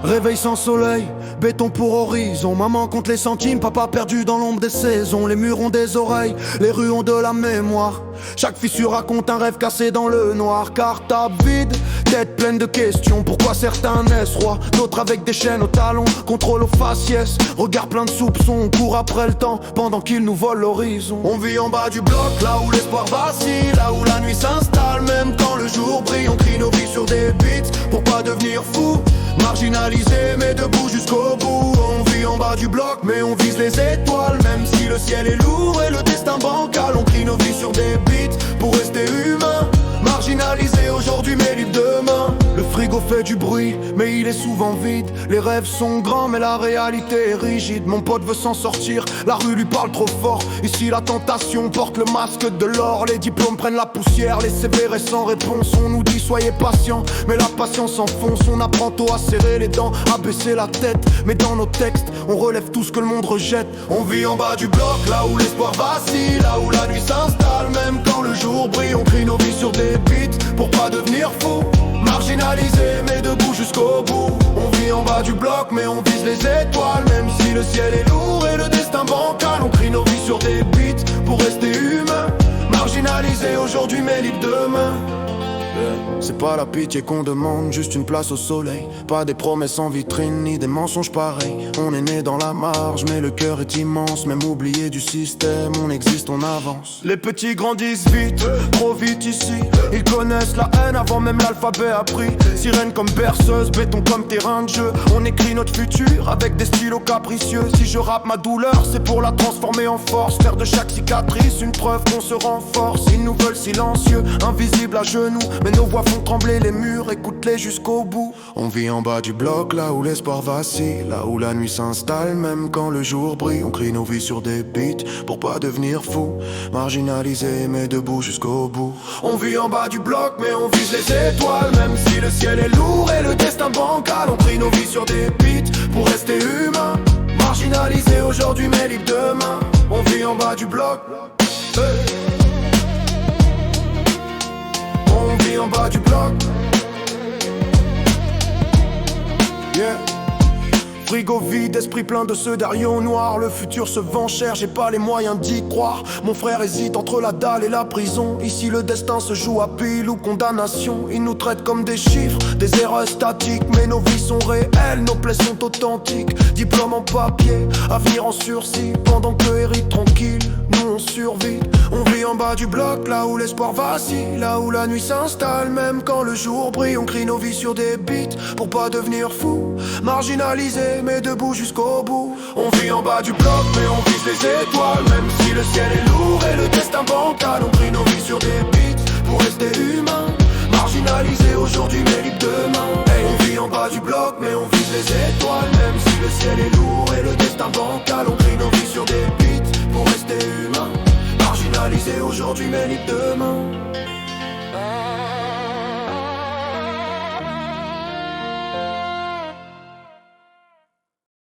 Réveil sans soleil, béton pour horizon. Maman compte les centimes, papa perdu dans l'ombre des saisons. Les murs ont des oreilles, les rues ont de la mémoire. Chaque fissure raconte un rêve cassé dans le noir. Cartable vide, tête pleine de questions. Pourquoi certains naissent rois, d'autres avec des chaînes aux talons. Contrôle aux faciès, regard plein de soupçons. On court après le temps pendant qu'ils nous volent l'horizon. On vit en bas du bloc, là où l'espoir vacille, là où la nuit s'installe. Même quand le jour brille, on crie nos vies sur des beats pour pas devenir fou. Marginalisé mais debout jusqu'au bout. On vit en bas du bloc mais on vise les étoiles. Même si le ciel est lourd et le destin bancal. On crie nos vies sur des beats pour rester humain. Marginalisé aujourd'hui mais libre demain. Le frigo fait du bruit mais il est souvent vide. Les rêves sont grands mais la réalité est rigide. Mon pote veut s'en sortir, la rue lui parle trop fort. Ici la tentation porte le masque de l'or. Les diplômes prennent la poussière, les CV restent sans réponse. On nous dit soyez patients mais la patience s'enfonce. On apprend tôt à serrer les dents, à baisser la tête. Mais dans nos textes, on relève tout ce que le monde rejette. On vit en bas du bloc, là où l'espoir vacille, là où la nuit s'installe. Même quand le jour brille, on crie nos vies sur des beats pour pas devenir fou. Marginalisé mais debout jusqu'au bout. On vit en bas du bloc mais on vise les étoiles. Même si le ciel est lourd et le destin bancal. On crie nos vies sur des beats pour rester humain. Marginalisé aujourd'hui mais libre demain. C'est pas la pitié qu'on demande, juste une place au soleil. Pas des promesses en vitrine, ni des mensonges pareils. On est né dans la marge, mais le cœur est immense. Même oublié du système, on existe, on avance. Les petits grandissent vite, trop vite ici. Ils connaissent la haine avant même l'alphabet appris. Sirène comme berceuse, béton comme terrain de jeu. On écrit notre futur avec des stylos capricieux. Si je rappe ma douleur, c'est pour la transformer en force. Faire de chaque cicatrice une preuve qu'on se renforce. Ils nous veulent silencieux, invisibles à genoux. Mais nos voix font trembler les murs, écoute-les jusqu'au bout. On vit en bas du bloc, là où l'espoir vacille, là où la nuit s'installe. Même quand le jour brille, on crie nos vies sur des beats pour pas devenir fou. Marginalisé mais debout jusqu'au bout. On vit en bas du bloc mais on vise les étoiles. Même si le ciel est lourd et le destin bancal. On crie nos vies sur des beats pour rester humain. Marginalisé aujourd'hui mais libre demain. On vit en bas du bloc, hey. On vit en bas du bloc. Yeah. Frigo vide, esprit plein de ceux derrière au noir. Le futur se vend cher, j'ai pas les moyens d'y croire. Mon frère hésite entre la dalle et la prison. Ici le destin se joue à pile ou condamnation. Ils nous traitent comme des chiffres, des erreurs statiques. Mais nos vies sont réelles, nos plaies sont authentiques. Diplôme en papier, avenir en sursis. Pendant que hérite tranquille, nous on survit. On vit en bas du bloc, là où l'espoir vacille, là où la nuit s'installe. Même quand le jour brille, on crie nos vies sur des beats pour pas devenir fou. Marginalisé mais debout jusqu'au bout. On vit en bas du bloc mais on vise les étoiles. Même si le ciel est lourd et le destin bancal. On crie nos vies sur des beats pour rester humain. Marginalisé aujourd'hui mais libre demain, hey. On vit en bas du bloc mais on vise les étoiles. Même si le ciel est lourd et le destin bancal. On crie nos vies sur des beats pour rester humain. Marginalisé aujourd'hui mais libre demain.